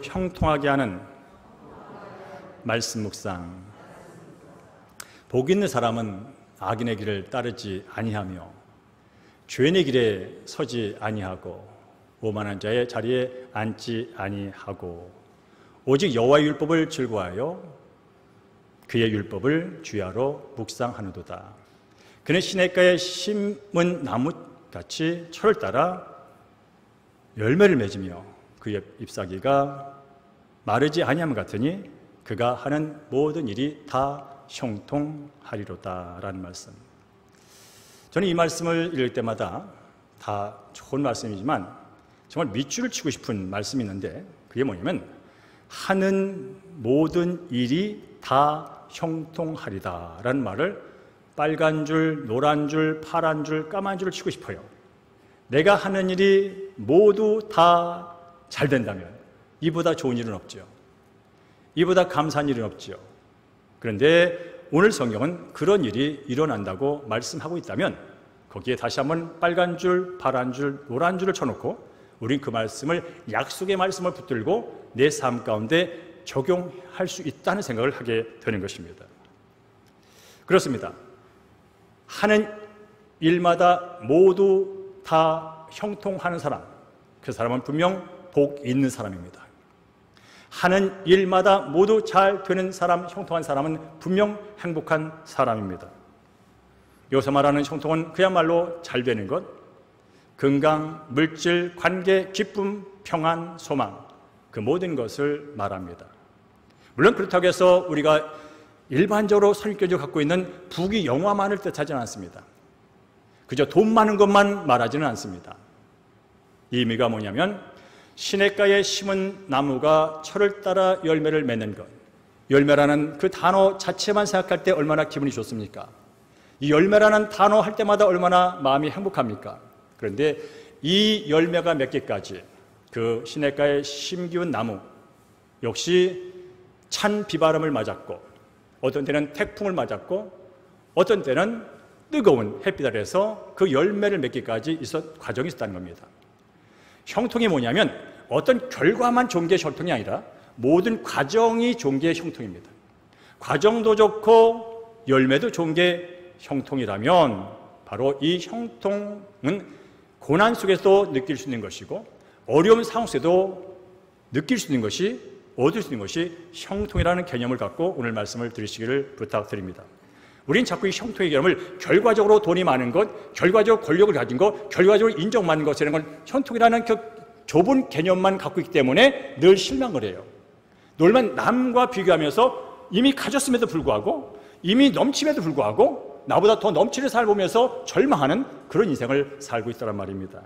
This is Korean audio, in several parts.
형통하게 하는 말씀 묵상. 복 있는 사람은 악인의 길을 따르지 아니하며 죄인의 길에 서지 아니하고 오만한 자의 자리에 앉지 아니하고 오직 여호와의 율법을 즐거워하여 그의 율법을 주야로 묵상하는도다. 그는 시냇가에 심은 나무같이 철을 따라 열매를 맺으며 그의 잎사귀가 마르지 아니함 같으니 그가 하는 모든 일이 다 형통하리로다 라는 말씀. 저는 이 말씀을 읽을 때마다 다 좋은 말씀이지만 정말 밑줄을 치고 싶은 말씀이 있는데 그게 뭐냐면 하는 모든 일이 다 형통하리다 라는 말을 빨간 줄, 노란 줄, 파란 줄, 까만 줄을 치고 싶어요. 내가 하는 일이 모두 다 잘 된다면 이보다 좋은 일은 없죠. 이보다 감사한 일은 없죠. 그런데 오늘 성경은 그런 일이 일어난다고 말씀하고 있다면 거기에 다시 한번 빨간 줄, 파란 줄, 노란 줄을 쳐놓고 우린 그 말씀을 약속의 말씀을 붙들고 내 삶 가운데 적용할 수 있다는 생각을 하게 되는 것입니다. 그렇습니다. 하는 일마다 모두 다 형통하는 사람, 그 사람은 분명 복 있는 사람입니다. 하는 일마다 모두 잘 되는 사람, 형통한 사람은 분명 행복한 사람입니다. 여기서 말하는 형통은 그야말로 잘 되는 것, 건강, 물질, 관계, 기쁨, 평안, 소망, 그 모든 것을 말합니다. 물론 그렇다고 해서 우리가 일반적으로 선입견을 갖고 있는 부귀 영화만을 뜻하지는 않습니다. 그저 돈 많은 것만 말하지는 않습니다. 이 의미가 뭐냐면 시냇가에 심은 나무가 철을 따라 열매를 맺는 것, 열매라는 그 단어 자체만 생각할 때 얼마나 기분이 좋습니까? 이 열매라는 단어 할 때마다 얼마나 마음이 행복합니까? 그런데 이 열매가 맺기까지 그 시냇가에 심기운 나무 역시 찬 비바람을 맞았고 어떤 때는 태풍을 맞았고 어떤 때는 뜨거운 햇빛 아래에서 그 열매를 맺기까지 과정이 있었다는 겁니다. 형통이 뭐냐면 어떤 결과만 좋은 게 형통이 아니라 모든 과정이 좋은 게 형통입니다. 과정도 좋고 열매도 좋은 게 형통이라면 바로 이 형통은 고난 속에서도 느낄 수 있는 것이고 어려운 상황 속에도 느낄 수 있는 것이, 얻을 수 있는 것이 형통이라는 개념을 갖고 오늘 말씀을 들으시기를 부탁드립니다. 우린 자꾸 이 형통의 개념을 결과적으로 돈이 많은 것, 결과적으로 권력을 가진 것, 결과적으로 인정받는 것, 이런 건 형통이라는 그 좁은 개념만 갖고 있기 때문에 늘 실망을 해요. 놀만 남과 비교하면서 이미 가졌음에도 불구하고 이미 넘침에도 불구하고 나보다 더 넘치는 삶을 보면서 절망하는 그런 인생을 살고 있다는 말입니다.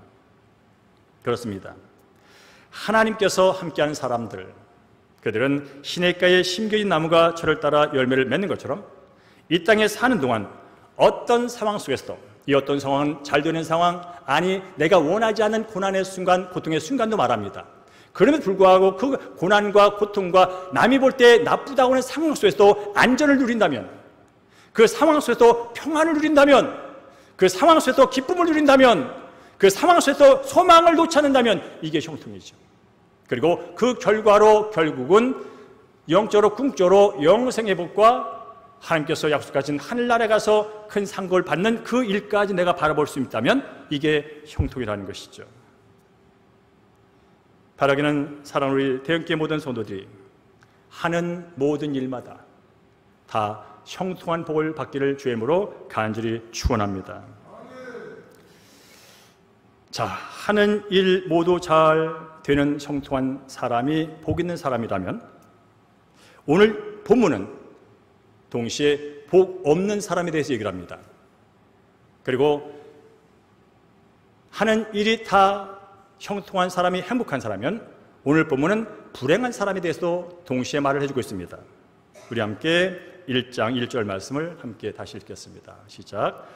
그렇습니다. 하나님께서 함께하는 사람들, 그들은 시냇가에 심겨진 나무가 철을 따라 열매를 맺는 것처럼 이 땅에 사는 동안 어떤 상황 속에서도 이 어떤 상황은 잘 되는 상황, 아니 내가 원하지 않는 고난의 순간, 고통의 순간도 말합니다. 그럼에도 불구하고 그 고난과 고통과 남이 볼 때 나쁘다고 하는 상황 속에서도 안전을 누린다면, 그 상황 속에서도 평안을 누린다면, 그 상황 속에서도 기쁨을 누린다면, 그 상황 속에서 소망을 놓지 않는다면 이게 형통이죠. 그리고 그 결과로 결국은 영적으로 궁적으로 영생의 복과 하나님께서 약속하신 하늘나라에 가서 큰 상급을 받는 그 일까지 내가 바라볼 수 있다면 이게 형통이라는 것이죠. 바라기는 사랑하는 우리 대형교회 모든 성도들이 하는 모든 일마다 다 형통한 복을 받기를 주의 이름으로 간절히 축원합니다. 자, 하는 일 모두 잘 되는 형통한 사람이 복 있는 사람이라면 오늘 본문은 동시에 복 없는 사람에 대해서 얘기를 합니다. 그리고 하는 일이 다 형통한 사람이 행복한 사람이면 오늘 본문은 불행한 사람에 대해서도 동시에 말을 해주고 있습니다. 우리 함께 1장 1절 말씀을 함께 다시 읽겠습니다. 시작.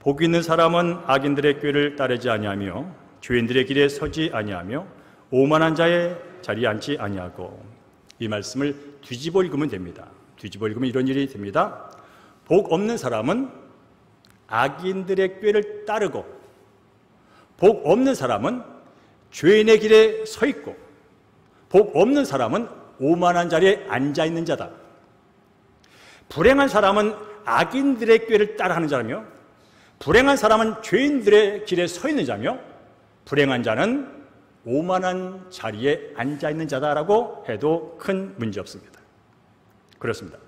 복 있는 사람은 악인들의 꾀를 따르지 아니하며 죄인들의 길에 서지 아니하며 오만한 자의 자리에 앉지 아니하고, 이 말씀을 뒤집어 읽으면 됩니다. 뒤집어 읽으면 이런 일이 됩니다. 복 없는 사람은 악인들의 꾀를 따르고, 복 없는 사람은 죄인의 길에 서 있고, 복 없는 사람은 오만한 자리에 앉아있는 자다. 불행한 사람은 악인들의 꾀를 따라하는 자라며, 불행한 사람은 죄인들의 길에 서 있는 자며, 불행한 자는 오만한 자리에 앉아있는 자다라고 해도 큰 문제 없습니다. 그렇습니다.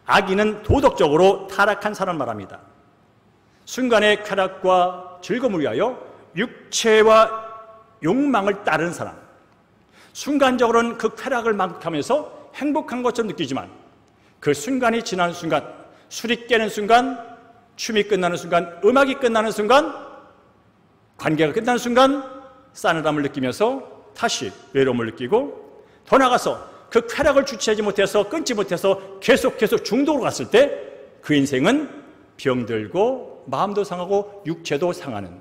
악인은 도덕적으로 타락한 사람 말합니다. 순간의 쾌락과 즐거움을 위하여 육체와 욕망을 따르는 사람, 순간적으로는 그 쾌락을 만끽하면서 행복한 것처럼 느끼지만 그 순간이 지나는 순간, 술이 깨는 순간, 춤이 끝나는 순간, 음악이 끝나는 순간, 관계가 끝나는 순간 싸늘함을 느끼면서 다시 외로움을 느끼고, 더 나아가서 그 쾌락을 주체하지 못해서, 끊지 못해서 계속 중독으로 갔을 때 그 인생은 병들고 마음도 상하고 육체도 상하는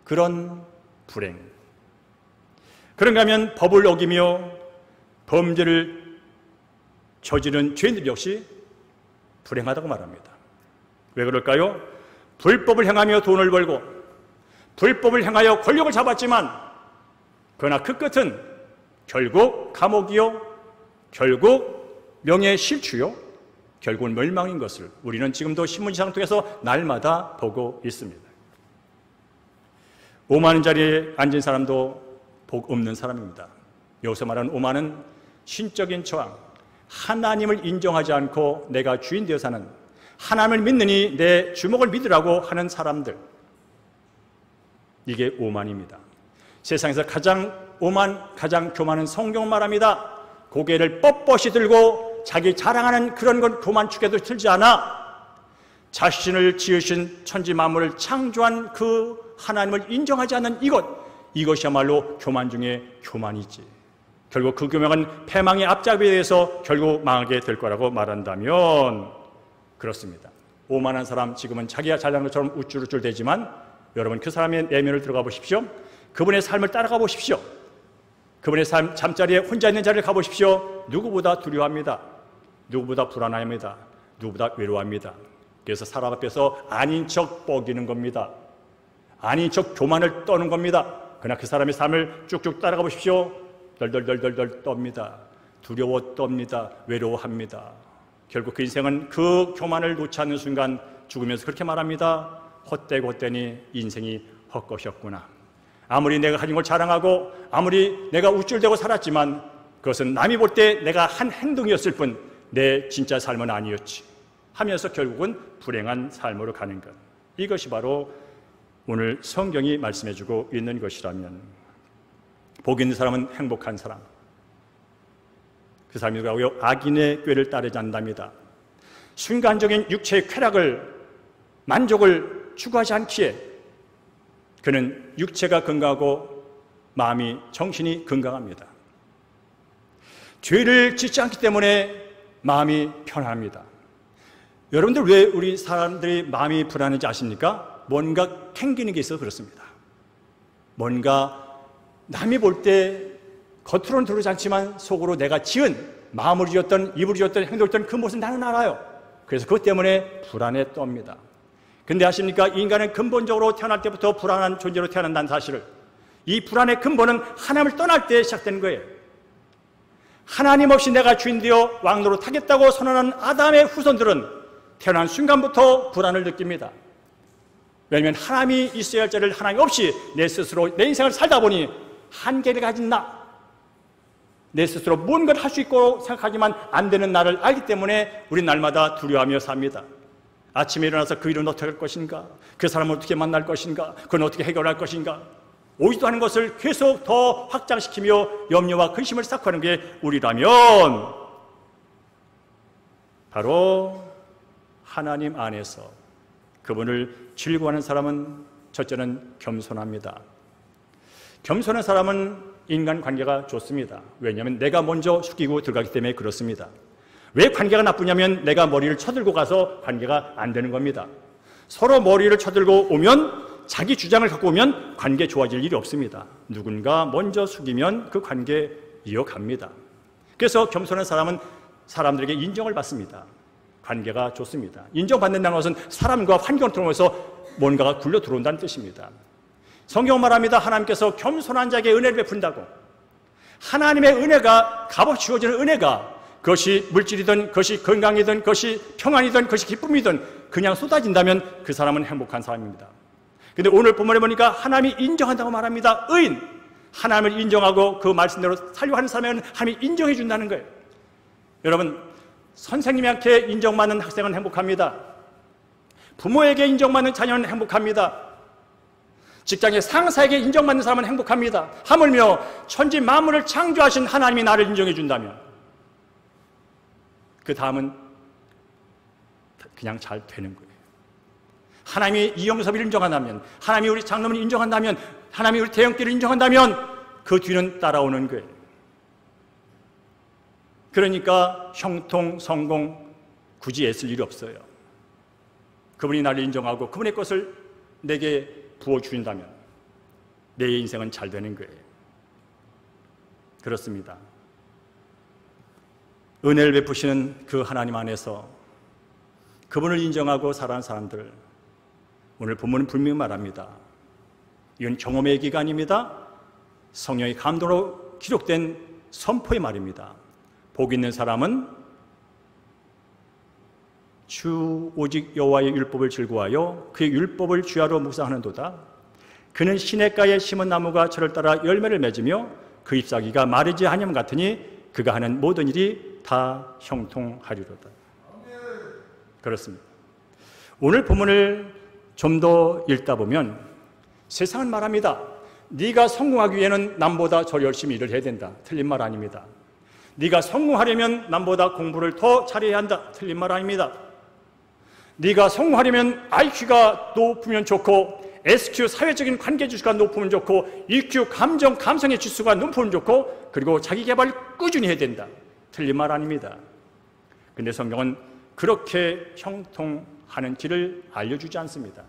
그런 불행. 그런가 하면 법을 어기며 범죄를 저지른 죄인들 역시 불행하다고 말합니다. 왜 그럴까요? 불법을 행하며 돈을 벌고 불법을 행하여 권력을 잡았지만 그러나 그 끝은 결국 감옥이요, 결국 명예의 실추요, 결국은 멸망인 것을 우리는 지금도 신문지상을 통해서 날마다 보고 있습니다. 오만한 자리에 앉은 사람도 복 없는 사람입니다. 여기서 말하는 오만은 신적인 저항, 하나님을 인정하지 않고 내가 주인 되어 사는, 하나님을 믿느니 내 주먹을 믿으라고 하는 사람들, 이게 오만입니다. 세상에서 가장 오만, 가장 교만은 성경은 말합니다. 고개를 뻣뻣이 들고 자기 자랑하는 그런 건 교만 축에도 들지 않아 자신을 지으신 천지 만물을 창조한 그 하나님을 인정하지 않는 이것이야말로 교만 중에 교만이지. 결국 그 교만은 패망의 앞잡이에 대해서 결국 망하게 될 거라고 말한다면 그렇습니다. 오만한 사람, 지금은 자기가 잘난 것처럼 우쭐우쭐 대지만 여러분 그 사람의 내면을 들어가 보십시오. 그분의 삶을 따라가 보십시오. 그분의 삶, 잠자리에 혼자 있는 자리를 가보십시오. 누구보다 두려워합니다. 누구보다 불안합니다. 누구보다 외로워합니다. 그래서 사람 앞에서 아닌 척 뻐기는 겁니다. 아닌 척 교만을 떠는 겁니다. 그러나 그 사람의 삶을 쭉쭉 따라가 보십시오. 덜덜덜덜 떱니다. 두려워 떱니다. 외로워합니다. 결국 그 인생은 그 교만을 놓지 않는 순간 죽으면서 그렇게 말합니다. 헛되고 헛되니 인생이 헛것이었구나. 아무리 내가 가진 걸 자랑하고 아무리 내가 우쭐대고 살았지만 그것은 남이 볼 때 내가 한 행동이었을 뿐 내 진짜 삶은 아니었지 하면서 결국은 불행한 삶으로 가는 것. 이것이 바로 오늘 성경이 말씀해주고 있는 것이라면 복 있는 사람은 행복한 사람, 그 사람이 누구라고요? 악인의 꾀를 따르지 않는답니다. 순간적인 육체의 쾌락을, 만족을 추구하지 않기에 그는 육체가 건강하고 마음이, 정신이 건강합니다. 죄를 짓지 않기 때문에 마음이 편안합니다. 여러분들 왜 우리 사람들이 마음이 불안한지 아십니까? 뭔가 캥기는 게 있어서 그렇습니다. 뭔가 남이 볼 때 겉으로는 들어오지 않지만 속으로 내가 지은, 마음으로 지었던, 입으로 지었던, 행동을 했던 그 모습을 나는 알아요. 그래서 그것 때문에 불안에 떱니다. 근데 아십니까? 인간은 근본적으로 태어날 때부터 불안한 존재로 태어난다는 사실을, 이 불안의 근본은 하나님을 떠날 때 시작된 거예요. 하나님 없이 내가 주인 되어 왕노릇 하겠다고 선언한 아담의 후손들은 태어난 순간부터 불안을 느낍니다. 왜냐하면 하나님이 있어야 할 자리를 하나님 없이 내 스스로 내 인생을 살다 보니 한계를 가진 나, 내 스스로 뭔가를 할 수 있고 생각하지만 안 되는 나를 알기 때문에 우린 날마다 두려워하며 삽니다. 아침에 일어나서 그 일은 어떻게 할 것인가? 그 사람을 어떻게 만날 것인가? 그건 어떻게 해결할 것인가? 오지도 않은 것을 계속 더 확장시키며 염려와 근심을 쌓고 하는 게 우리라면 바로 하나님 안에서 그분을 즐거워하는 사람은 첫째는 겸손합니다. 겸손한 사람은 인간관계가 좋습니다. 왜냐하면 내가 먼저 숙이고 들어가기 때문에 그렇습니다. 왜 관계가 나쁘냐면 내가 머리를 쳐들고 가서 관계가 안 되는 겁니다. 서로 머리를 쳐들고 오면, 자기 주장을 갖고 오면 관계 좋아질 일이 없습니다. 누군가 먼저 숙이면 그 관계 이어갑니다. 그래서 겸손한 사람은 사람들에게 인정을 받습니다. 관계가 좋습니다. 인정받는다는 것은 사람과 환경을 통해서 뭔가가 굴려 들어온다는 뜻입니다. 성경 말합니다. 하나님께서 겸손한 자에게 은혜를 베푼다고. 하나님의 은혜가 값없이 주어지는 은혜가 그것이 물질이든 그것이 건강이든 그것이 평안이든 그것이 기쁨이든 그냥 쏟아진다면 그 사람은 행복한 사람입니다. 근데 오늘 본문에 보니까 하나님이 인정한다고 말합니다. 의인, 하나님을 인정하고 그 말씀대로 살려고 하는 사람에게는 하나님이 인정해 준다는 거예요. 여러분, 선생님한테 인정받는 학생은 행복합니다. 부모에게 인정받는 자녀는 행복합니다. 직장의 상사에게 인정받는 사람은 행복합니다. 하물며 천지 만물을 창조하신 하나님이 나를 인정해 준다면 그 다음은 그냥 잘 되는 거예요. 하나님이 이영섭을 인정한다면, 하나님이 우리 장로를 인정한다면, 하나님이 우리 대형교를 인정한다면 그 뒤는 따라오는 거예요. 그러니까 형통, 성공 굳이 애쓸 일이 없어요. 그분이 나를 인정하고 그분의 것을 내게 부어주신다면 내 인생은 잘 되는 거예요. 그렇습니다. 은혜를 베푸시는 그 하나님 안에서 그분을 인정하고 살아가는 사람들, 오늘 본문은 분명히 말합니다. 이건 경험의 얘기가 아닙니다. 성령의 감동으로 기록된 선포의 말입니다. 복 있는 사람은 주 오직 여호와의 율법을 즐거워하여 그의 율법을 주야로 묵상하는도다. 그는 시냇가에 심은 나무가 저를 따라 열매를 맺으며 그 잎사귀가 마르지 아니함 같으니 그가 하는 모든 일이 다 형통하리로다. 그렇습니다. 오늘 본문을 좀 더 읽다 보면 세상은 말합니다. 네가 성공하기 위해는 남보다 더 열심히 일을 해야 된다. 틀린 말 아닙니다. 네가 성공하려면 남보다 공부를 더 잘해야 한다. 틀린 말 아닙니다. 네가 성공하려면 IQ가 높으면 좋고 SQ 사회적인 관계 지수가 높으면 좋고 EQ 감성의 지수가 높으면 좋고 그리고 자기 개발 꾸준히 해야 된다. 틀린 말 아닙니다. 근데 성경은 그렇게 형통하는 길을 알려주지 않습니다.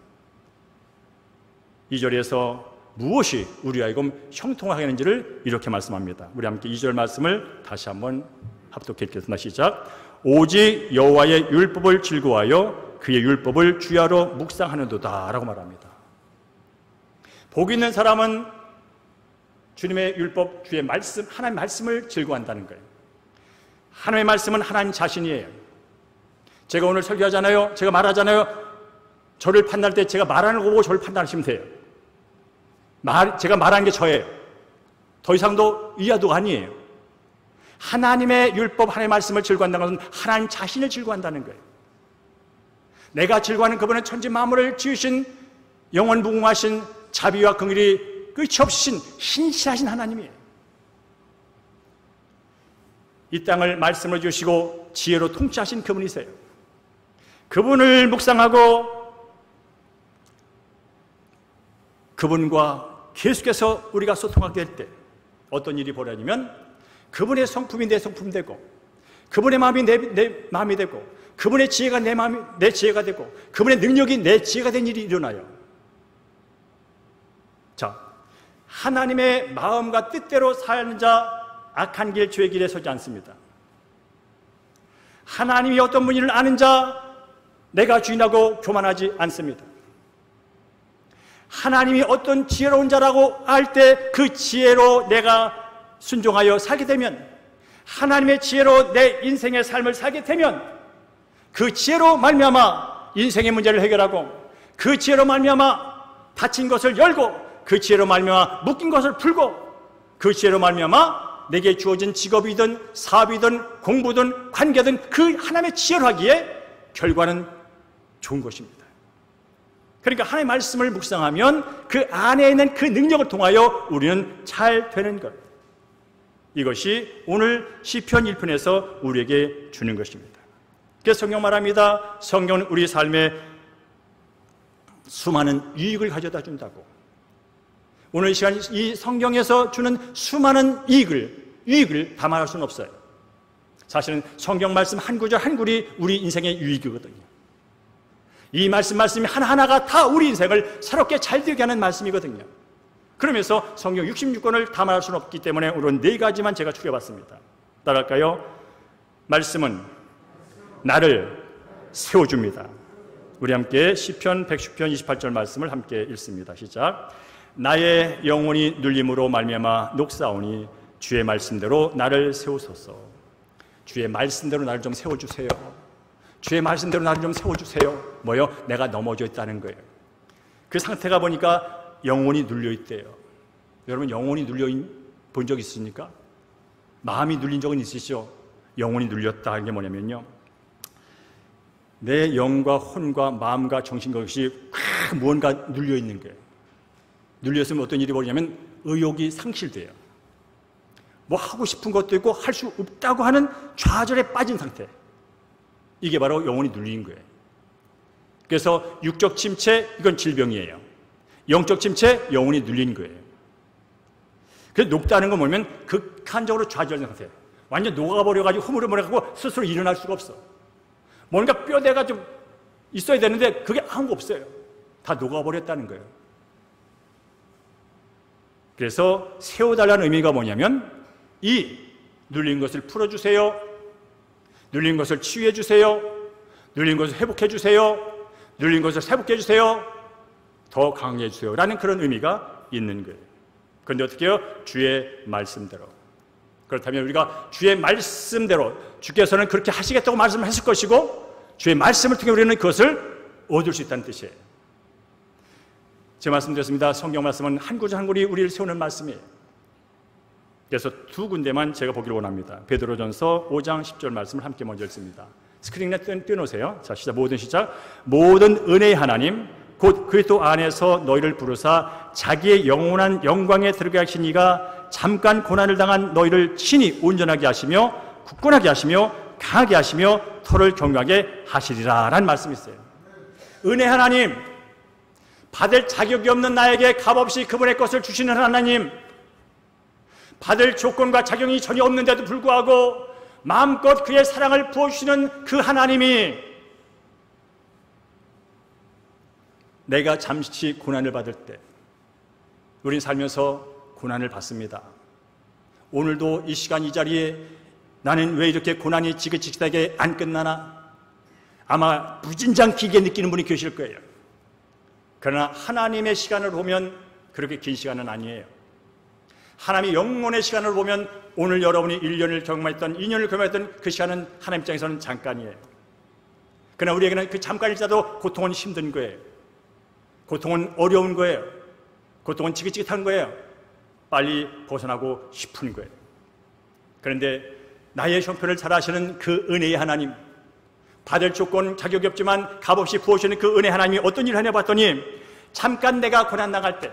2절에서 무엇이 우리 하여금 형통하게 하는지를 이렇게 말씀합니다. 우리 함께 2절 말씀을 다시 한번 합독해 읽겠습니다. 시작. 오직 여호와의 율법을 즐거워하여 그의 율법을 주야로 묵상하는도다 라고 말합니다. 복 있는 사람은 주님의 율법, 주의 말씀, 하나님의 말씀을 즐거워한다는 거예요. 하나님의 말씀은 하나님 자신이에요. 제가 오늘 설교하잖아요. 제가 말하잖아요. 저를 판단할 때 제가 말하는 거 보고 저를 판단하시면 돼요. 제가 말하는 게 저예요. 더 이상도 이하도 아니에요. 하나님의 율법, 하나님의 말씀을 즐거워한다는 것은 하나님 자신을 즐거워한다는 거예요. 내가 즐거워하는 그분은 천지 만물을 지으신 영원무궁하신 자비와 긍휼이 끝이 없으신 신실하신 하나님이에요. 이 땅을 말씀을 주시고 지혜로 통치하신 그분이세요. 그분을 묵상하고 그분과 계속해서 우리가 소통하게 될 때 어떤 일이 벌어지면 그분의 성품이 내 성품 되고 그분의 마음이 내 마음이 되고 그분의 지혜가 내 마음이 내 지혜가 되고 그분의 능력이 내 지혜가 된 일이 일어나요. 자, 하나님의 마음과 뜻대로 사는 자 악한 길 죄의 길에 서지 않습니다. 하나님이 어떤 분인지를 아는 자 내가 주인하고 교만하지 않습니다. 하나님이 어떤 지혜로운 자라고 알 때 그 지혜로 내가 순종하여 살게 되면 하나님의 지혜로 내 인생의 삶을 살게 되면 그 지혜로 말미암아 인생의 문제를 해결하고 그 지혜로 말미암아 닫힌 것을 열고 그 지혜로 말미암아 묶인 것을 풀고 그 지혜로 말미암아 내게 주어진 직업이든 사업이든 공부든 관계든 그 하나님의 지혜로 하기에 결과는 좋은 것입니다. 그러니까 하나님의 말씀을 묵상하면 그 안에 있는 그 능력을 통하여 우리는 잘 되는 것. 이것이 오늘 시편 1편에서 우리에게 주는 것입니다. 그래서 성경 말합니다. 성경은 우리 삶에 수많은 유익을 가져다 준다고. 오늘 이 시간 이 성경에서 주는 수많은 유익을 다 말할 수는 없어요. 사실은 성경 말씀 한 구절 한 구리 우리 인생의 유익이거든요. 이 말씀이 하나하나가 다 우리 인생을 새롭게 잘 되게 하는 말씀이거든요. 그러면서 성경 66권을 다 말할 수는 없기 때문에 오늘 4가지만 제가 추려봤습니다. 따라할까요? 말씀은 나를 세워줍니다. 우리 함께 시편 110편 28절 말씀을 함께 읽습니다. 시작. 나의 영혼이 눌림으로 말미암아 녹사오니 주의 말씀대로 나를 세우소서. 주의 말씀대로 나를 좀 세워주세요. 주의 말씀대로 나를 좀 세워주세요. 뭐요? 내가 넘어져 있다는 거예요. 그 상태가 보니까 영혼이 눌려있대요. 여러분 영혼이 눌려본 적 있습니까? 마음이 눌린 적은 있으시죠? 영혼이 눌렸다 하는 게 뭐냐면요, 내 영과 혼과 마음과 정신과 것이 무언가 눌려있는 거예요. 눌렸으면 어떤 일이 벌어지냐면 의욕이 상실돼요. 뭐 하고 싶은 것도 있고 할 수 없다고 하는 좌절에 빠진 상태. 이게 바로 영혼이 눌린 거예요. 그래서 육적 침체, 이건 질병이에요. 영적 침체, 영혼이 눌린 거예요. 그래서 녹다는 건 뭐냐면 극한적으로 좌절된 상태. 완전 녹아버려가지고 흐물흐물해가지고 스스로 일어날 수가 없어. 뭔가 뼈대가 좀 있어야 되는데 그게 아무것도 없어요. 다 녹아버렸다는 거예요. 그래서 세워달라는 의미가 뭐냐면 이 눌린 것을 풀어주세요. 눌린 것을 치유해주세요. 눌린 것을 회복해주세요. 눌린 것을 회복해주세요. 더 강하게 해주세요. 라는 그런 의미가 있는 거예요. 그런데 어떻게 해요? 주의 말씀대로. 그렇다면 우리가 주의 말씀대로, 주께서는 그렇게 하시겠다고 말씀하실 것이고 주의 말씀을 통해 우리는 그것을 얻을 수 있다는 뜻이에요. 제가 말씀드렸습니다. 성경 말씀은 한 구절 한 구절이 우리를 세우는 말씀이에요. 그래서 두 군데만 제가 보기를 원합니다. 베드로전서 5장 10절 말씀을 함께 먼저 읽습니다. 스크린에 띄워놓으세요. 자, 시작. 모든 시작. 모든 은혜의 하나님 곧 그리스도 안에서 너희를 부르사 자기의 영원한 영광에 들어가게 하신 이가 잠깐 고난을 당한 너희를 친히 온전하게 하시며 굳건하게 하시며 강하게 하시며 터를 경고하게 하시리라 라는 말씀이 있어요. 은혜 하나님, 받을 자격이 없는 나에게 값없이 그분의 것을 주시는 하나님, 받을 조건과 자격이 전혀 없는데도 불구하고 마음껏 그의 사랑을 부어주시는 그 하나님이 내가 잠시 고난을 받을 때 우린 살면서 고난을 받습니다. 오늘도 이 시간 이 자리에 나는 왜 이렇게 고난이 지긋지긋하게 안 끝나나? 아마 무진장 길게 느끼는 분이 계실 거예요. 그러나 하나님의 시간을 보면 그렇게 긴 시간은 아니에요. 하나님의 영혼의 시간을 보면 오늘 여러분이 1년을 경험했던 2년을 경험했던 그 시간은 하나님 입장에서는 잠깐이에요. 그러나 우리에게는 그 잠깐일지라도 고통은 힘든 거예요. 고통은 어려운 거예요. 고통은 지긋지긋한 거예요. 빨리 벗어나고 싶은 거예요. 그런데 나의 형편을 잘 아시는 그 은혜의 하나님, 받을 조건 자격이 없지만 값없이 부어주시는 그 은혜 하나님이 어떤 일을 하냐 봤더니 잠깐 내가 고난 나갈 때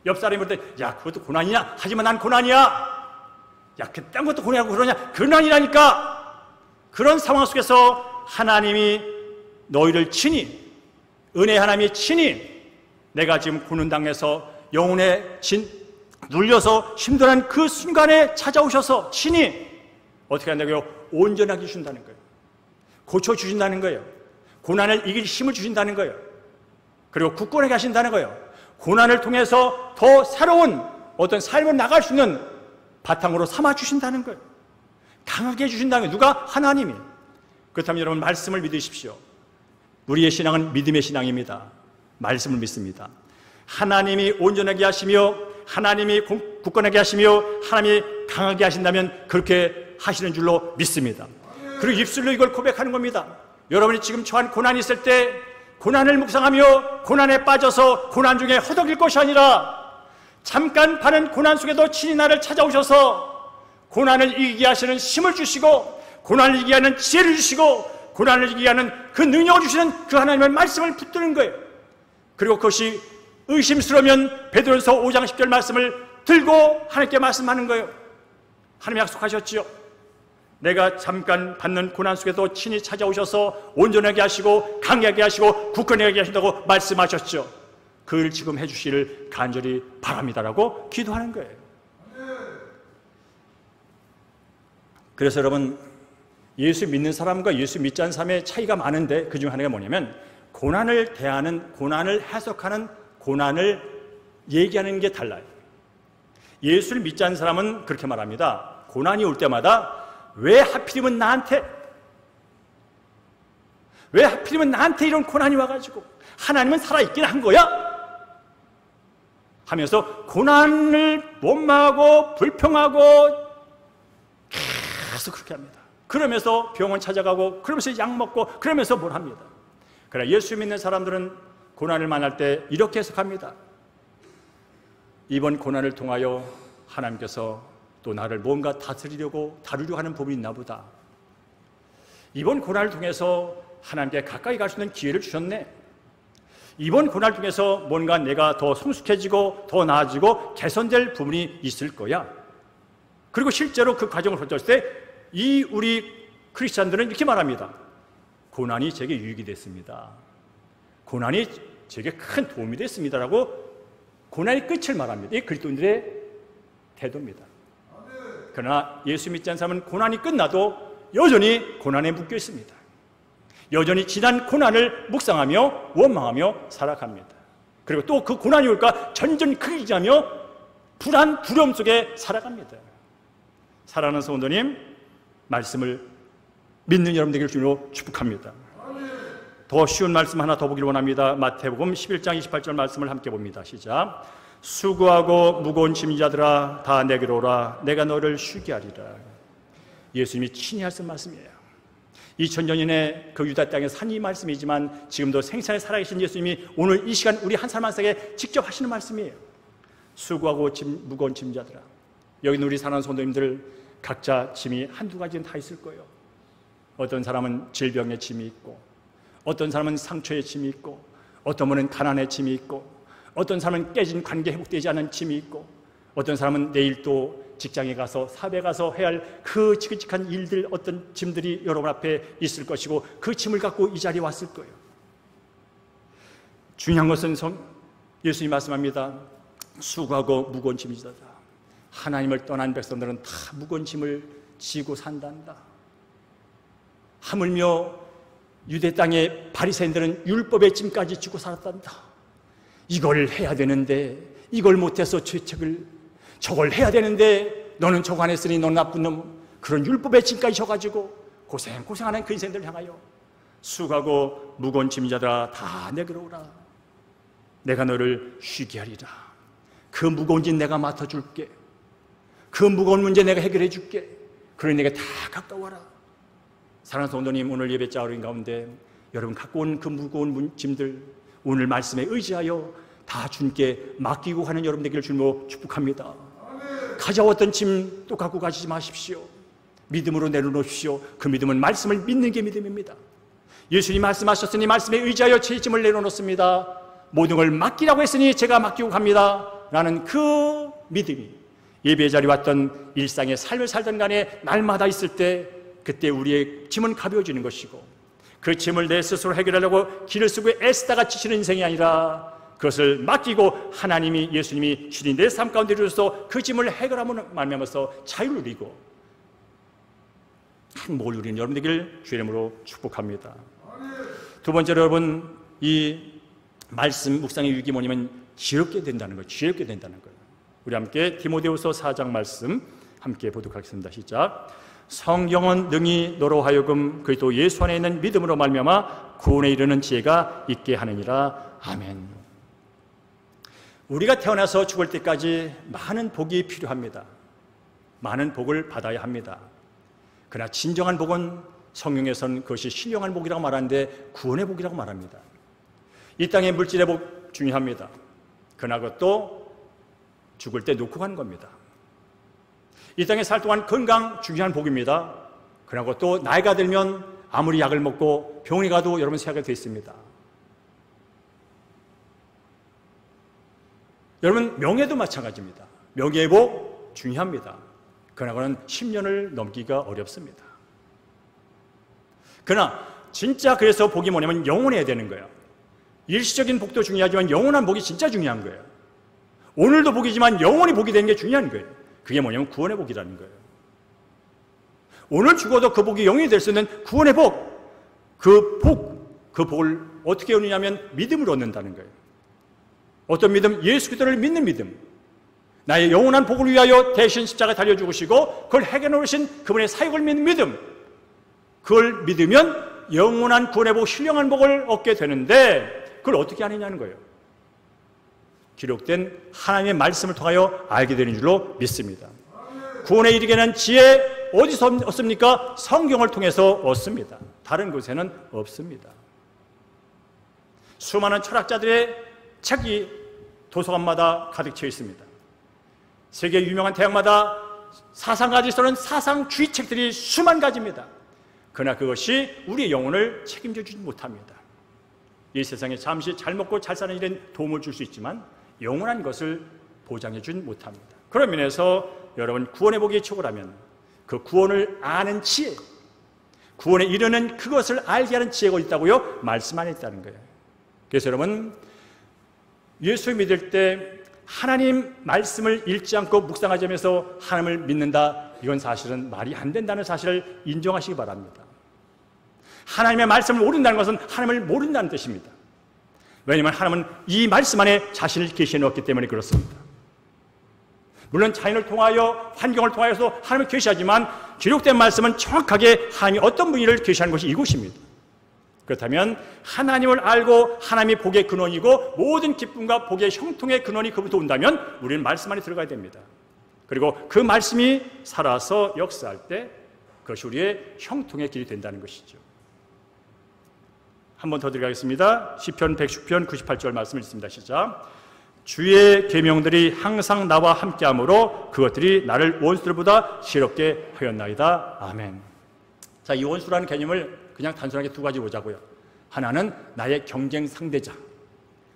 옆 사람이 볼 때 야 그것도 고난이냐? 하지만 난 고난이야. 야 그딴 것도 고난이라고 그러냐? 고난이라니까. 그런 상황 속에서 하나님이 너희를 친히, 은혜 하나님이 친히 내가 지금 고난 당해서 영혼에 눌려서 힘들어하는 그 순간에 찾아오셔서 친히 어떻게 한다고요? 온전하게 주신다는 거예요. 고쳐주신다는 거예요. 고난을 이길 힘을 주신다는 거예요. 그리고 굳건하게 하신다는 거예요. 고난을 통해서 더 새로운 어떤 삶을 나갈 수 있는 바탕으로 삼아주신다는 거예요. 강하게 해주신다는 거예요. 누가? 하나님이. 그렇다면 여러분 말씀을 믿으십시오. 우리의 신앙은 믿음의 신앙입니다. 말씀을 믿습니다. 하나님이 온전하게 하시며 하나님이 굳건하게 하시며 하나님이 강하게 하신다면 그렇게 하시는 줄로 믿습니다. 그리고 입술로 이걸 고백하는 겁니다. 여러분이 지금 처한 고난이 있을 때 고난을 묵상하며 고난에 빠져서 고난 중에 허덕일 것이 아니라 잠깐 받은 고난 속에도 친히 나를 찾아오셔서 고난을 이기게 하시는 힘을 주시고 고난을 이기게 하는 지혜를 주시고 고난을 이기게 하는 그 능력을 주시는 그 하나님의 말씀을 붙드는 거예요. 그리고 그것이 의심스러우면 베드로전서 5장 10절 말씀을 들고 하나님께 말씀하는 거예요. 하나님 약속하셨지요. 내가 잠깐 받는 고난 속에도 친히 찾아오셔서 온전하게 하시고 강하게 하시고 굳건하게 하신다고 말씀하셨죠. 그 일 지금 해주시기를 간절히 바랍니다라고 기도하는 거예요. 그래서 여러분 예수 믿는 사람과 예수 믿지 않는 사람의 차이가 많은데 그 중에 하나가 뭐냐면 고난을 대하는, 고난을 해석하는, 고난을 얘기하는 게 달라요. 예수를 믿지 않는 사람은 그렇게 말합니다. 고난이 올 때마다 왜 하필이면 나한테? 왜 하필이면 나한테 이런 고난이 와가지고? 하나님은 살아있긴 한 거야? 하면서 고난을 원망하고 불평하고 계속 그렇게 합니다. 그러면서 병원 찾아가고 그러면서 약 먹고 그러면서 뭘 합니다. 그러나 예수 믿는 사람들은 고난을 만날 때 이렇게 해석합니다. 이번 고난을 통하여 하나님께서 또 나를 뭔가 다루려고 하는 법이 있나 보다. 이번 고난을 통해서 하나님께 가까이 갈 수 있는 기회를 주셨네. 이번 고난을 통해서 뭔가 내가 더 성숙해지고 더 나아지고 개선될 부분이 있을 거야. 그리고 실제로 그 과정을 거쳤을 때 이 우리 크리스찬들은 이렇게 말합니다. 고난이 제게 유익이 됐습니다. 고난이 제게 큰 도움이 됐습니다라고 고난의 끝을 말합니다. 이 그리스도인들의 태도입니다. 그러나 예수 믿지 않는 사람은 고난이 끝나도 여전히 고난에 묶여 있습니다. 여전히 지난 고난을 묵상하며 원망하며 살아갑니다. 그리고 또 그 고난이 올까 전전긍긍하며 불안, 두려움 속에 살아갑니다. 사랑하는 성도님, 말씀을 믿는 여러분 되기를 주님으로 축복합니다. 더 쉬운 말씀 하나 더 보기를 원합니다. 마태복음 11장 28절 말씀을 함께 봅니다. 시작. 수고하고 무거운 짐자들아 다 내게로 오라. 내가 너를 쉬게 하리라. 예수님이 친히 하신 말씀이에요. 2000년의 그 유다 땅에서 한 이 말씀이지만 지금도 생생하게 살아계신 예수님이 오늘 이 시간 우리 한 사람 한 사람에게 직접 하시는 말씀이에요. 수고하고 무거운 짐자들아. 여기 있는 우리 사랑하는 성도님들 각자 짐이 한두 가지는 다 있을 거예요. 어떤 사람은 질병의 짐이 있고, 어떤 사람은 상처의 짐이 있고, 어떤 분은 가난의 짐이 있고, 어떤 사람은 깨진 관계 회복되지 않은 짐이 있고, 어떤 사람은 내일 또 직장에 가서 사업에 가서 해야 할 그 지긋지긋한 일들, 어떤 짐들이 여러분 앞에 있을 것이고 그 짐을 갖고 이 자리에 왔을 거예요. 중요한 것은 예수님이 말씀합니다. 수고하고 무거운 짐이다. 하나님을 떠난 백성들은 다 무거운 짐을 지고 산단다. 하물며 유대 땅의 바리새인들은 율법의 짐까지 지고 살았단다. 이걸 해야 되는데 이걸 못해서 죄책을, 저걸 해야 되는데 너는 저거 안 했으니 넌 나쁜 놈, 그런 율법의 짐까지 져가지고 고생하는 그 인생들을 향하여 수고하고 무거운 짐자들아 다 내게로 오라. 내가 너를 쉬게 하리라. 그 무거운 짐 내가 맡아줄게. 그 무거운 문제 내가 해결해 줄게. 그러니 내게 다 가까워라. 사랑하는 성도님, 오늘 예배 자우린 가운데 여러분 갖고 온 그 무거운 짐들 오늘 말씀에 의지하여 다 주님께 맡기고 가는 여러분 되기를 주님으로 축복합니다. 가져왔던 짐 또 갖고 가시지 마십시오. 믿음으로 내려놓으십시오. 그 믿음은 말씀을 믿는 게 믿음입니다. 예수님 말씀하셨으니 말씀에 의지하여 제 짐을 내려놓습니다. 모든 걸 맡기라고 했으니 제가 맡기고 갑니다. 라는 그 믿음이 예배 자리에 왔던 일상의 삶을 살던 간에 날마다 있을 때 그때 우리의 짐은 가벼워지는 것이고 그 짐을 내 스스로 해결하려고 길을 쓰고 애쓰다가 지치는 인생이 아니라 그것을 맡기고 하나님이 예수님이 주님 내 삶 가운데 주셔서 그 짐을 해결함으로 말미암아서 자유를 누리고 행복을 누리는 여러분 되기를 주의 이름으로 축복합니다. 두 번째로 여러분 이 말씀 묵상의 유익이 뭐냐면 지혜롭게 된다는 거예요. 지혜롭게 된다는 거예요. 우리 함께 디모데후서 4장 말씀 함께 보도록 하겠습니다. 시작. 성경은 능히 너로 하여금 그리스도 예수 안에 있는 믿음으로 말미암아 구원에 이르는 지혜가 있게 하느니라. 아멘. 우리가 태어나서 죽을 때까지 많은 복이 필요합니다. 많은 복을 받아야 합니다. 그러나 진정한 복은 성경에서는 그것이 신령한 복이라고 말하는데 구원의 복이라고 말합니다. 이 땅의 물질의 복 중요합니다. 그러나 그것도 죽을 때 놓고 가는 겁니다. 이 땅에 살 동안 건강 중요한 복입니다. 그러나 그것도 나이가 들면 아무리 약을 먹고 병원에 가도 여러분 생각이 되어 있습니다. 여러분 명예도 마찬가지입니다. 명예의 복 중요합니다. 그러나 그건 10년을 넘기기가 어렵습니다. 그러나 진짜 그래서 복이 뭐냐면 영원해야 되는 거예요. 일시적인 복도 중요하지만 영원한 복이 진짜 중요한 거예요. 오늘도 복이지만 영원히 복이 되는 게 중요한 거예요. 그게 뭐냐면 구원의 복이라는 거예요. 오늘 죽어도 그 복이 영원히 될 수 있는 구원의 복, 그 복을 어떻게 얻느냐면 믿음으로 얻는다는 거예요. 어떤 믿음? 예수 그리스도를 믿는 믿음. 나의 영원한 복을 위하여 대신 십자가에 달려 죽으시고 그걸 해결해 놓으신 그분의 사역을 믿는 믿음. 그걸 믿으면 영원한 구원의 복, 신령한 복을 얻게 되는데 그걸 어떻게 하느냐는 거예요. 기록된 하나님의 말씀을 통하여 알게 되는 줄로 믿습니다. 구원에 이르게 하는 지혜 어디서 얻습니까? 성경을 통해서 얻습니다. 다른 곳에는 없습니다. 수많은 철학자들의 책이 도서관마다 가득 채워 있습니다. 세계 유명한 대학마다 사상가지 쓰는 사상주의 책들이 수만 가지입니다. 그러나 그것이 우리의 영혼을 책임져 주지 못합니다. 이 세상에 잠시 잘 먹고 잘 사는 일엔 도움을 줄 수 있지만 영원한 것을 보장해 주지 못합니다. 그런 면에서 여러분 구원의 복이 최고라면 그 구원을 아는 지혜, 구원에 이르는 그것을 알게 하는 지혜가 있다고요? 말씀 안에 있다는 거예요. 그래서 여러분 예수 믿을 때 하나님 말씀을 읽지 않고 묵상하지 않으면서 하나님을 믿는다, 이건 사실은 말이 안 된다는 사실을 인정하시기 바랍니다. 하나님의 말씀을 모른다는 것은 하나님을 모른다는 뜻입니다. 왜냐하면 하나님은 이 말씀 안에 자신을 계시해 놓았기 때문에 그렇습니다. 물론 자연을 통하여 환경을 통하여서 하나님을 계시하지만 기록된 말씀은 정확하게 하나님이 어떤 분을 계시하는 것이 이곳입니다. 그렇다면 하나님을 알고 하나님이 복의 근원이고 모든 기쁨과 복의 형통의 근원이 그부터 온다면 우리는 말씀 안에 들어가야 됩니다. 그리고 그 말씀이 살아서 역사할 때 그것이 우리의 형통의 길이 된다는 것이죠. 한 번 더 들어가겠습니다. 시편 110편 98절 말씀을 읽습니다. 시작. 주의 계명들이 항상 나와 함께하므로 그것들이 나를 원수들보다 지혜롭게 하였나이다. 아멘. 자, 이 원수라는 개념을 그냥 단순하게 두 가지 보자고요. 하나는 나의 경쟁 상대자.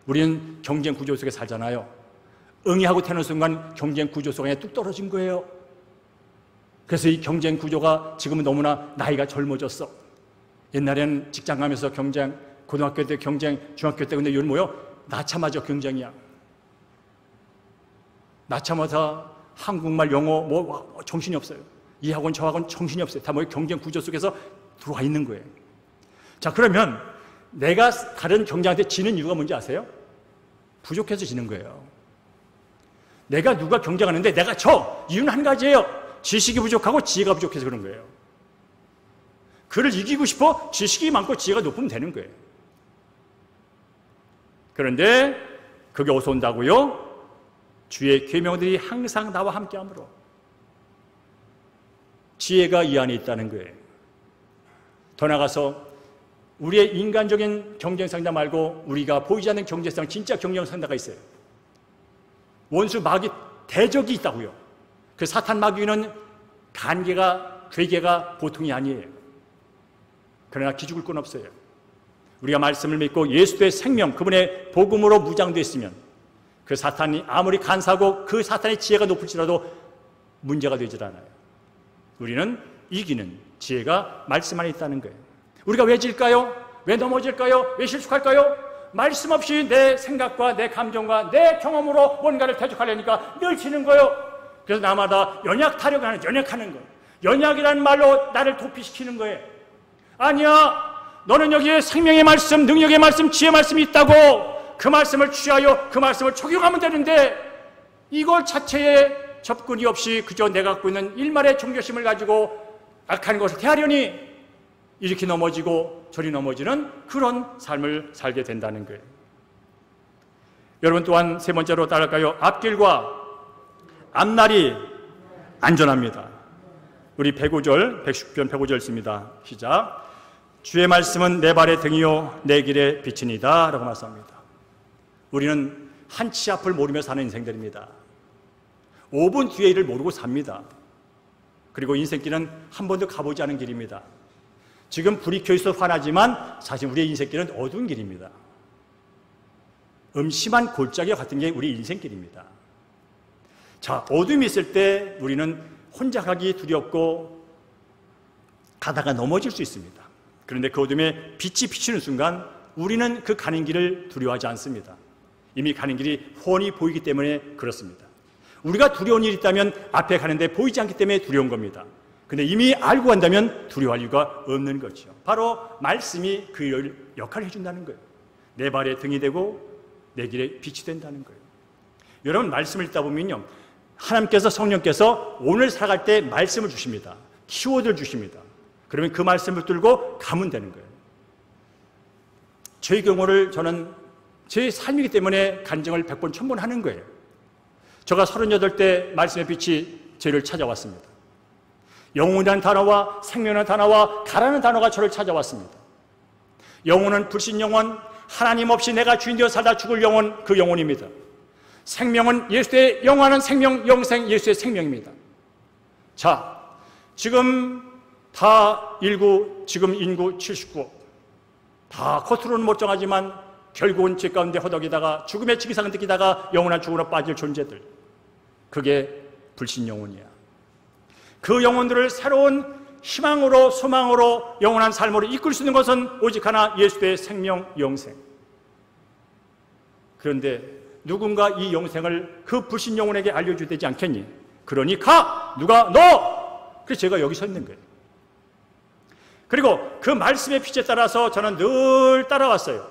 우리는 경쟁 구조 속에 살잖아요. 응애하고 태어난 순간 경쟁 구조 속에 뚝 떨어진 거예요. 그래서 이 경쟁 구조가 지금은 너무나 나이가 젊어졌어. 옛날에는 직장 가면서 경쟁, 고등학교 때 경쟁, 중학교 때 근데 이건 뭐요? 낳자마자 경쟁이야. 낳자마자 한국말, 영어 뭐 정신이 없어요. 이 학원 저 학원 정신이 없어요. 다 뭐 경쟁 구조 속에서 들어와 있는 거예요. 자, 그러면 내가 다른 경쟁한테 지는 이유가 뭔지 아세요? 부족해서 지는 거예요. 내가 누가 경쟁하는데 내가 져! 이유는 한 가지예요. 지식이 부족하고 지혜가 부족해서 그런 거예요. 그를 이기고 싶어 지식이 많고 지혜가 높으면 되는 거예요. 그런데 그게 어디서 온다고요? 주의 계명들이 항상 나와 함께하므로. 지혜가 이 안에 있다는 거예요. 더 나아가서 우리의 인간적인 경쟁상자 말고 우리가 보이지 않는 경쟁상, 진짜 경쟁상자가 있어요. 원수 마귀 대적이 있다고요. 그 사탄 마귀는 간계가, 괴계가 보통이 아니에요. 그러나 기죽을 건 없어요. 우리가 말씀을 믿고 예수의 생명, 그분의 복음으로 무장되어 있으면 그 사탄이 아무리 간사하고 그 사탄의 지혜가 높을지라도 문제가 되질 않아요. 우리는 이기는 지혜가 말씀 안에 있다는 거예요. 우리가 왜 질까요? 왜 넘어질까요? 왜 실수할까요? 말씀 없이 내 생각과 내 감정과 내 경험으로 뭔가를 대적하려니까 늘 지는 거예요. 그래서 나마다 연약 타령을 하는, 연약하는 거예요. 연약이라는 말로 나를 도피시키는 거예요. 아니야, 너는 여기에 생명의 말씀, 능력의 말씀, 지혜의 말씀이 있다고 그 말씀을 취하여 그 말씀을 적용하면 되는데 이걸 자체에 접근이 없이 그저 내가 갖고 있는 일말의 종교심을 가지고 악한 것을 대하려니 이렇게 넘어지고 저리 넘어지는 그런 삶을 살게 된다는 거예요. 여러분 또한 세 번째로 따라갈까요? 앞길과 앞날이 안전합니다. 우리 105절, 110편 105절 씁니다. 시작. 주의 말씀은 내 발의 등이요 내 길의 빛이니이다 라고 말씀합니다. 우리는 한 치 앞을 모르며 사는 인생들입니다. 5분 뒤의 일을 모르고 삽니다. 그리고 인생길은 한 번도 가보지 않은 길입니다. 지금 불이 켜있어 화나지만 사실 우리의 인생길은 어두운 길입니다. 음침한 골짜기와 같은 게 우리 인생길입니다. 자, 어둠이 있을 때 우리는 혼자 가기 두렵고 가다가 넘어질 수 있습니다. 그런데 그 어둠에 빛이 비치는 순간 우리는 그 가는 길을 두려워하지 않습니다. 이미 가는 길이 훤히 보이기 때문에 그렇습니다. 우리가 두려운 일이 있다면 앞에 가는데 보이지 않기 때문에 두려운 겁니다. 근데 이미 알고 간다면 두려워할 이유가 없는 거죠. 바로 말씀이 그 역할을 해준다는 거예요. 내 발에 등이 되고 내 길에 빛이 된다는 거예요. 여러분 말씀을 읽다 보면요, 하나님께서, 성령께서 오늘 살아갈 때 말씀을 주십니다. 키워드를 주십니다. 그러면 그 말씀을 들고 가면 되는 거예요. 저희 경우를 저는 제 삶이기 때문에 간증을 100번, 1000번 하는 거예요. 제가 38때 말씀의 빛이 저를 찾아왔습니다. 영혼이라는 단어와 생명이라는 단어와 가라는 단어가 저를 찾아왔습니다. 영혼은 불신 영혼, 하나님 없이 내가 주인 되어 살다 죽을 영혼, 그 영혼입니다. 생명은 예수의 영원한 생명, 영생, 예수의 생명입니다. 자, 지금 다 지금 인구 79억. 다 겉으로는 멀쩡하지만 결국은 죄 가운데 허덕이다가 죽음의 지기상을 느끼다가 영원한 죽음으로 빠질 존재들. 그게 불신 영혼이야. 그 영혼들을 새로운 희망으로, 소망으로, 영원한 삶으로 이끌 수 있는 것은 오직 하나, 예수의 생명, 영생. 그런데 누군가 이 영생을 그 불신 영혼에게 알려줘야 되지 않겠니? 그러니 가! 누가? 너! 그래서 제가 여기 서 있는 거예요. 그리고 그 말씀의 빛에 따라서 저는 늘 따라왔어요.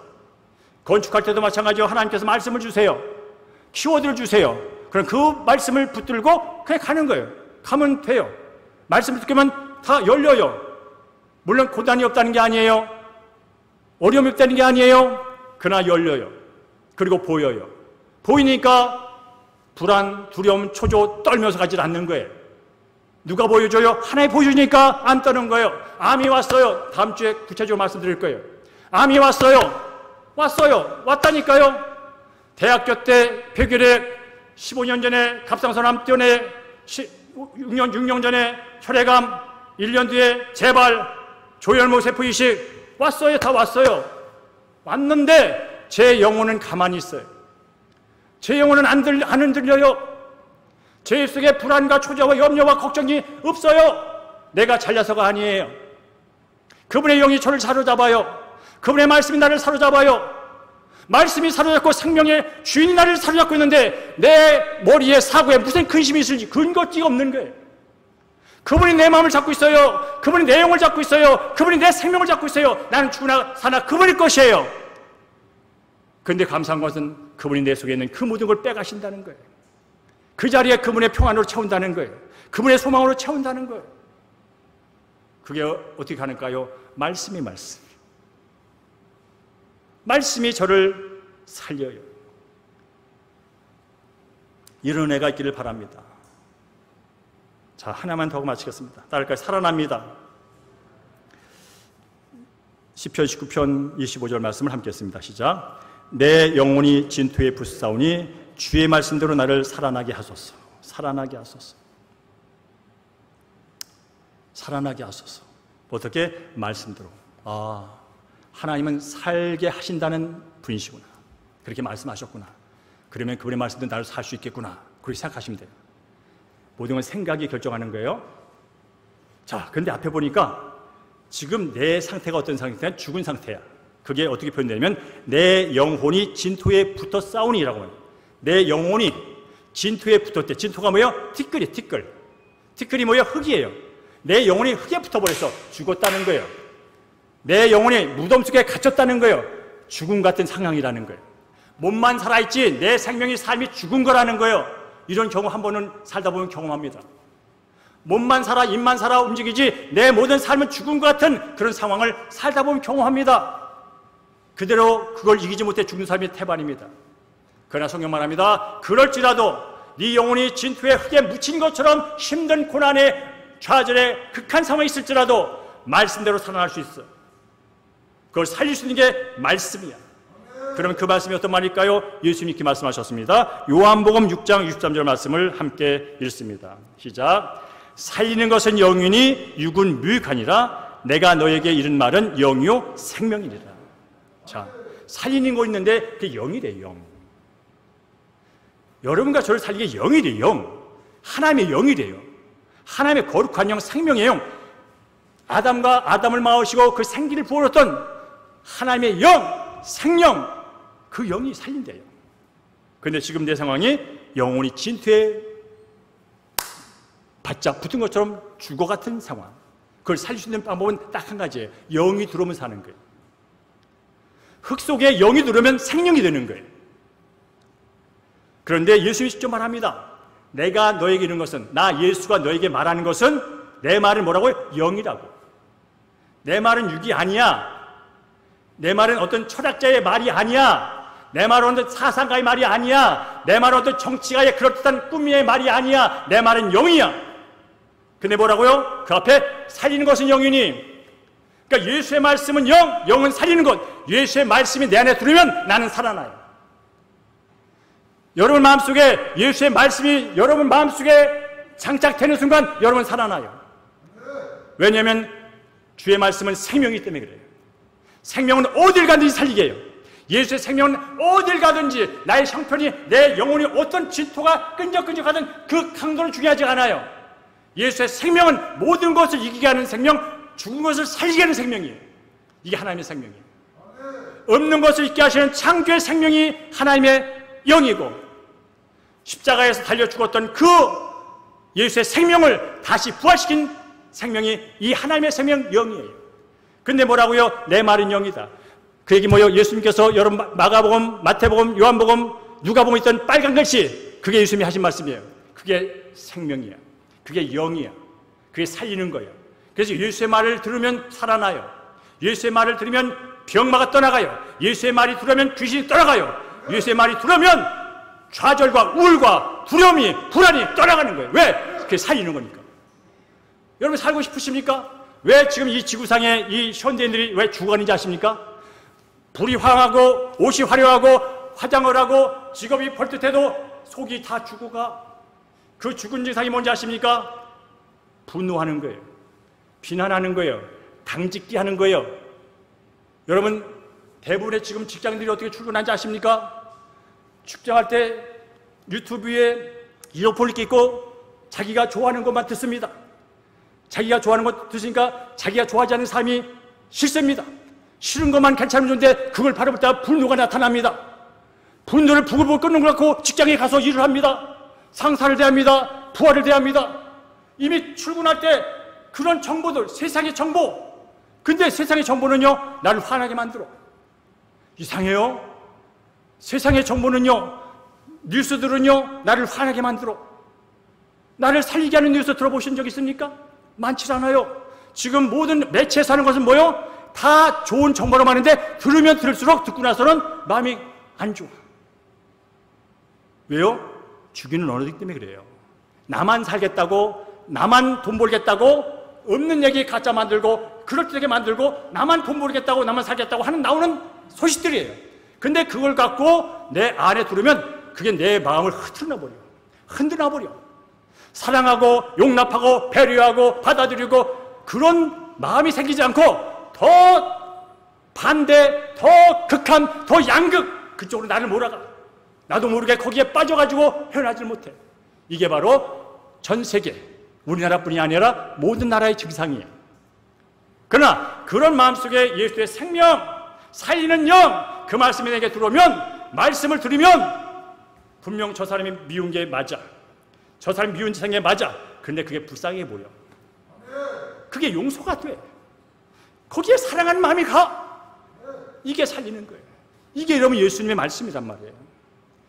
건축할 때도 마찬가지로 하나님께서 말씀을 주세요. 키워드를 주세요. 그럼 그 말씀을 붙들고 그냥 가는 거예요. 가면 돼요. 말씀을 듣기만 다 열려요. 물론 고단이 없다는 게 아니에요. 어려움이 없다는 게 아니에요. 그러나 열려요. 그리고 보여요. 보이니까 불안, 두려움, 초조, 떨면서 가지 않는 거예요. 누가 보여줘요? 하나님 보여주니까 안 떠는 거예요. 암이 왔어요. 다음 주에 구체적으로 말씀드릴 거예요. 암이 왔어요. 왔다니까요. 대학교 때 백일에 15년 전에 갑상선암 때문에 6년 전에 혈액암 1년 뒤에 재발 조혈모 세포 이식 왔어요. 다 왔어요. 왔는데 제 영혼은 가만히 있어요. 제 영혼은 안 흔들려요. 제 속에 불안과 초조와 염려와 걱정이 없어요. 내가 잘나서가 아니에요. 그분의 영이 저를 사로잡아요. 그분의 말씀이 나를 사로잡아요. 말씀이 사로잡고 생명의 주인이 나를 사로잡고 있는데 내 머리에 사고에 무슨 근심이 있을지 근거지가 없는 거예요. 그분이 내 마음을 잡고 있어요. 그분이 내 영을 잡고 있어요. 그분이 내 생명을 잡고 있어요. 나는 죽으나 사나 그분의 것이에요. 그런데 감사한 것은 그분이 내 속에 있는 그 모든 걸 빼가신다는 거예요. 그 자리에 그분의 평안으로 채운다는 거예요. 그분의 소망으로 채운다는 거예요. 그게 어떻게 가능가요? 말씀이 저를 살려요. 이런 애가 있기를 바랍니다. 자, 하나만 더 하고 마치겠습니다. 따를까요? 살아납니다. 시편 19편 25절 말씀을 함께 했습니다. 시작. 내 영혼이 진토에 부스사오니 주의 말씀대로 나를 살아나게 하소서. 살아나게 하소서. 살아나게 하소서. 어떻게? 말씀대로. 하나님은 살게 하신다는 분이시구나. 그렇게 말씀하셨구나. 그러면 그분의 말씀대로 나를 살 수 있겠구나. 그렇게 생각하시면 돼요. 모든 건 생각이 결정하는 거예요. 자, 그런데 앞에 보니까 지금 내 상태가 어떤 상태냐? 죽은 상태야. 그게 어떻게 표현되냐면 내 영혼이 진토에 붙어 싸우니라고 해요. 내 영혼이 진토에 붙었대. 진토가 뭐예요? 티끌이 티끌. 티끌이 뭐예요? 흙이에요. 내 영혼이 흙에 붙어버려서 죽었다는 거예요. 내 영혼이 무덤 속에 갇혔다는 거예요. 죽음 같은 상황이라는 거예요. 몸만 살아있지 내 생명이 삶이 죽은 거라는 거예요. 이런 경우 한 번은 살다 보면 경험합니다. 몸만 살아, 입만 살아 움직이지 내 모든 삶은 죽은 것 같은 그런 상황을 살다 보면 경험합니다. 그대로 그걸 이기지 못해 죽는 삶이 태반입니다. 그러나 성경 말합니다. 그럴지라도 네 영혼이 진토의 흙에 묻힌 것처럼 힘든 고난의 좌절의 극한 상황이 있을지라도 말씀대로 살아날 수 있어. 그걸 살릴 수 있는 게 말씀이야. 그러면 그 말씀이 어떤 말일까요? 예수님께 말씀하셨습니다. 요한복음 6장 63절 말씀을 함께 읽습니다. 시작. 살리는 것은 영이니 육은 무익하니라. 내가 너에게 이른 말은 영이요 생명이니라. 자, 살리는 거 있는데 그게 영이래. 영. 여러분과 저를 살리게 영이래. 영. 하나님의 영이래요. 하나님의 거룩한 영, 생명의 영. 아담을 낳으시고 그 생기를 부어줬던 하나님의 영, 생명, 그 영이 살린대요. 그런데 지금 내 상황이 영혼이 진토에 바짝 붙은 것처럼 죽어 같은 상황. 그걸 살릴 수 있는 방법은 딱 한 가지예요. 영이 들어오면 사는 거예요. 흙 속에 영이 들어오면 생명이 되는 거예요. 그런데 예수님이 직접 말합니다. 내가 너에게 이런 것은, 나 예수가 너에게 말하는 것은 내 말은 뭐라고요? 영이라고. 내 말은 육이 아니야. 내 말은 어떤 철학자의 말이 아니야. 내 말은 사상가의 말이 아니야. 내 말은 정치가의 그럴듯한 꿈의 말이 아니야. 내 말은 영이야. 근데 뭐라고요? 그 앞에 살리는 것은 영이니. 그러니까 예수의 말씀은 영, 영은 살리는 것. 예수의 말씀이 내 안에 들으면 나는 살아나요. 여러분 마음속에 예수의 말씀이 여러분 마음속에 장착되는 순간 여러분 살아나요. 왜냐하면 주의 말씀은 생명이기 때문에 그래요. 생명은 어딜 가든지 살리게 해요. 예수의 생명은 어딜 가든지 나의 형편이 내 영혼이 어떤 진토가 끈적끈적하든 그 강도는 중요하지 않아요. 예수의 생명은 모든 것을 이기게 하는 생명, 죽은 것을 살리게 하는 생명이에요. 이게 하나님의 생명이에요. 없는 것을 있게 하시는 창조의 생명이 하나님의 영이고 십자가에서 달려 죽었던 그 예수의 생명을 다시 부활시킨 생명이 이 하나님의 생명 영이에요. 근데 뭐라고요? 내 말은 영이다. 그 얘기 뭐요? 예수님께서 여러분 마가복음, 마태복음, 요한복음, 누가복음에 있던 빨간 글씨, 그게 예수님이 하신 말씀이에요. 그게 생명이야. 그게 영이야. 그게 살리는 거예요. 그래서 예수의 말을 들으면 살아나요. 예수의 말을 들으면 병마가 떠나가요. 예수의 말이 들으면 귀신이 떠나가요. 예수의 말이 들으면 좌절과 우울과 두려움이, 불안이 떠나가는 거예요. 왜? 그게 살리는 거니까. 여러분 살고 싶으십니까? 왜 지금 이 지구상에 이 현대인들이 왜 죽어가는지 아십니까? 불이 황하고 옷이 화려하고 화장을 하고 직업이 벌듯해도 속이 다 죽어가. 그 죽은 증상이 뭔지 아십니까? 분노하는 거예요. 비난하는 거예요. 당짓기 하는 거예요. 여러분 대부분의 지금 직장인들이 어떻게 출근하는지 아십니까? 출장할 때 유튜브에 이어폰을 끼고 자기가 좋아하는 것만 듣습니다. 자기가 좋아하는 것 듣으니까 자기가 좋아하지 않는 삶이 싫습니다. 싫은 것만 괜찮으면 좋은데 그걸 바라볼 때 분노가 나타납니다. 분노를 부글부글 끓는 것 같고 직장에 가서 일을 합니다. 상사를 대합니다. 부하를 대합니다. 이미 출근할 때 그런 정보들, 세상의 정보. 근데 세상의 정보는요, 나를 화나게 만들어. 이상해요. 세상의 정보는요, 뉴스들은요, 나를 화나게 만들어. 나를 살리게 하는 뉴스 들어보신 적 있습니까? 많지 않아요. 지금 모든 매체에서 하는 것은 뭐요? 다 좋은 정보로 많은데 들으면 들을수록 듣고 나서는 마음이 안 좋아. 왜요? 죽이는 언어이기 때문에 그래요. 나만 살겠다고, 나만 돈 벌겠다고, 없는 얘기 가짜 만들고, 그럴듯하게 만들고, 나만 돈 벌겠다고, 나만 살겠다고 하는 나오는 소식들이에요. 근데 그걸 갖고 내 안에 들으면 그게 내 마음을 흔들어 버려. 사랑하고 용납하고 배려하고 받아들이고 그런 마음이 생기지 않고 더 반대, 더 극한, 더 양극 그쪽으로 나를 몰아가. 나도 모르게 거기에 빠져가지고 헤어나질 못해. 이게 바로 전 세계, 우리나라뿐이 아니라 모든 나라의 증상이에요. 그러나 그런 마음속에 예수의 생명, 살리는 영, 그 말씀이 내게 들어오면, 말씀을 들으면 분명 저 사람이 미운 게 맞아. 저 사람이 미운 짓한 게 맞아. 근데 그게 불쌍해 보여. 그게 용서가 돼. 거기에 사랑하는 마음이 가. 이게 살리는 거예요. 이게 여러분 예수님의 말씀이란 말이에요.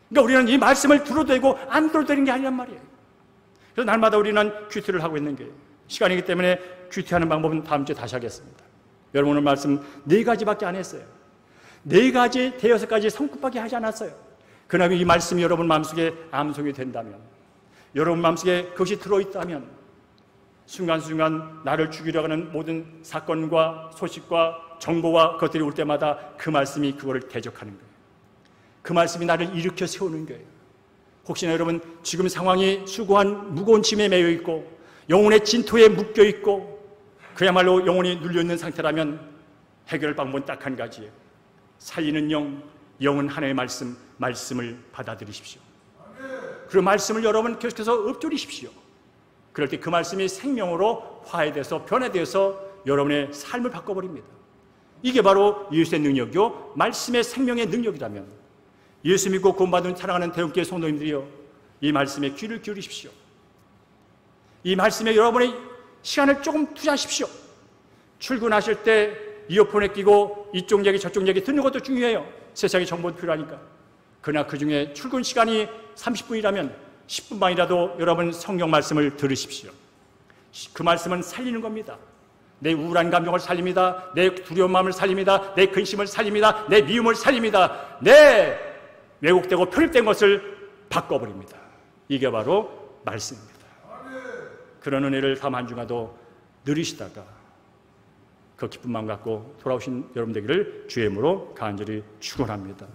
그러니까 우리는 이 말씀을 들어도 되고 안 들어도 되는 게 아니란 말이에요. 그래서 날마다 우리는 큐티를 하고 있는 거예요. 시간이기 때문에 큐티하는 방법은 다음 주에 다시 하겠습니다. 여러분 오늘 말씀 4가지밖에 안 했어요. 4가지, 5가지 성급하게 하지 않았어요. 그러나 이 말씀이 여러분 마음속에 암송이 된다면, 여러분 마음속에 그것이 들어있다면 순간순간 나를 죽이려고 하는 모든 사건과 소식과 정보와 그것들이 올 때마다 그 말씀이 그거를 대적하는 거예요. 그 말씀이 나를 일으켜 세우는 거예요. 혹시나 여러분 지금 상황이 수고한 무거운 짐에 매여 있고 영혼의 진토에 묶여 있고 그야말로 영혼이 눌려있는 상태라면 해결 방법은 딱 한 가지예요. 살리는 영, 영은 하나님의 말씀을 받아들이십시오. 그 말씀을 여러분 계속해서 읊조리십시오. 그럴 때 그 말씀이 생명으로 화해돼서 변화돼서 여러분의 삶을 바꿔버립니다. 이게 바로 예수의 능력이요, 말씀의 생명의 능력이라면 예수 믿고 구원받은 사랑하는 대형교회 성도님들이요, 이 말씀에 귀를 기울이십시오. 이 말씀에 여러분의 시간을 조금 투자하십시오. 출근하실 때 이어폰에 끼고 이쪽 얘기 저쪽 얘기 듣는 것도 중요해요. 세상의 정보도 필요하니까. 그러나 그 중에 출근 시간이 30분이라면 10분만이라도 여러분 성경 말씀을 들으십시오. 그 말씀은 살리는 겁니다. 내 우울한 감정을 살립니다. 내 두려운 마음을 살립니다. 내 근심을 살립니다. 내 미움을 살립니다. 내 왜곡되고 편입된 것을 바꿔버립니다. 이게 바로 말씀입니다. 그런 은혜를 다음 한 주간도 누리시다가 그 기쁜 마음 갖고 돌아오신 여러분 되기를 주의 이름으로 간절히 축원합니다.